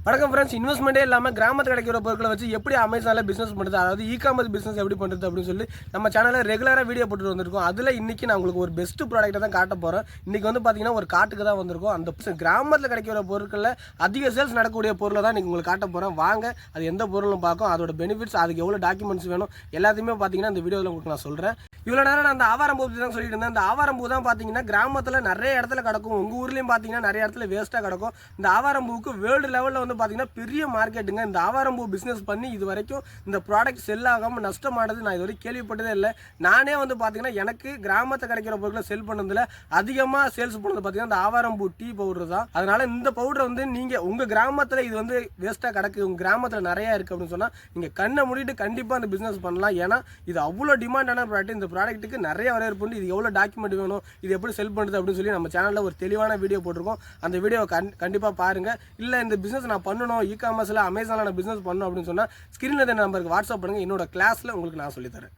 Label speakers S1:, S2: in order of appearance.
S1: வணக்கம் ஃப்ரெண்ட்ஸ், இன்வெஸ்ட்மெண்ட்டே இல்லாமல் கிராமத்தில் கிடைக்கிற பொருட்களை வச்சு எப்படி அமேசானில் பிஸ்னஸ் பண்ணுறது, அதாவது காமர்ஸ் பிஸ்னஸ் எப்படி பண்ணுறது அப்படின்னு சொல்லி நம்ம சேனலில் ரெகுலராக வீடியோ போட்டு வந்திருக்கோம். அதில் இன்றைக்கி நான் உங்களுக்கு ஒரு பெஸ்ட் ப்ராடக்ட்டை தான் காட்ட போகிறேன். இன்றைக்கி வந்து பார்த்தீங்கன்னா ஒரு காட்டுக்கு தான் வந்திருக்கோம். அந்த கிராமத்தில் கிடைக்கிற பொருட்களில் அதிக சேல்ஸ் நடக்கக்கூடிய பொருளை தான் இன்றைக்கி உங்களுக்கு காட்ட போகிறேன். வாங்க அது எந்த பொருளும் பார்க்கும், அதோட பெனிஃபிட்ஸ், அதுக்கு எவ்வளோ டாக்குமெண்ட்ஸ் வேணும் எல்லாத்தையுமே பார்த்தீங்கன்னா இந்த வீடியோவில் உங்களுக்கு நான் சொல்கிறேன். இவ்வளோ நேரம் நான் அந்த ஆவாரம்பூ பற்றி தான் சொல்லிட்டு இருந்தேன். இந்த ஆவாரம்பூ தான் பார்த்தீங்கன்னா கிராமத்தில் நிறைய இடத்துல கிடக்கும். உங்கள் ஊர்லேயும் பார்த்தீங்கன்னா நிறைய இடத்துல வேஸ்ட்டாக கிடக்கும். இந்த ஆவாரம்பூவுக்கு வேர்ல்டு லெவலில் வந்து பார்த்தீங்கன்னா பெரிய மார்க்கெட்டுங்க. இந்த ஆவாரம்பூ பிஸ்னஸ் பண்ணி இது வரைக்கும் இந்த ப்ராடக்ட் செல் ஆகாமல் நஷ்டமானது நான் இது வரைக்கும் கேள்விப்பட்டதே இல்லை. நானே வந்து பார்த்தீங்கன்னா எனக்கு கிராமத்தில் கிடைக்கிற பொருட்களை செல் பண்ணதில் அதிகமாக சேல்ஸ் பண்ணது பார்த்தீங்கன்னா இந்த ஆவாரம்பூ டீ பவுடர் தான். அதனால இந்த பவுடரை வந்து நீங்கள் உங்கள் கிராமத்தில் இது வந்து வேஸ்ட்டாக கிடக்கு, உங்கள் கிராமத்தில் நிறையா இருக்குது அப்படின்னு சொன்னால் நீங்கள் கண்ணை மூடிட்டு கண்டிப்பாக அந்த பிஸ்னஸ் பண்ணலாம். ஏன்னா இது அவ்வளோ டிமாண்டான ப்ராடக்ட். இந்த ப்ராடக்ட்டுக்கு நிறைய வரவேற்பு உண்டு. இது எவ்வளோ டாக்குமெண்ட் வேணும், இது எப்படி செல் பண்ணுறது அப்படின்னு சொல்லி நம்ம சேனலில் ஒரு தெளிவான வீடியோ போட்டிருக்கோம். அந்த வீடியோவை கண்டிப்பாக பாருங்கள். இல்லை இந்த பிஸ்னஸ் நான் பண்ணணும், காமர்ஸில் அமேசானில் நான் பிஸ்னஸ் பண்ணணும் அப்படின்னு சொன்னால் ஸ்க்ரீனில் இருந்த நம்பருக்கு வாட்ஸ்அப் பண்ணுங்கள். என்னோட கிளாஸில் உங்களுக்கு நான் சொல்லித்தரேன்.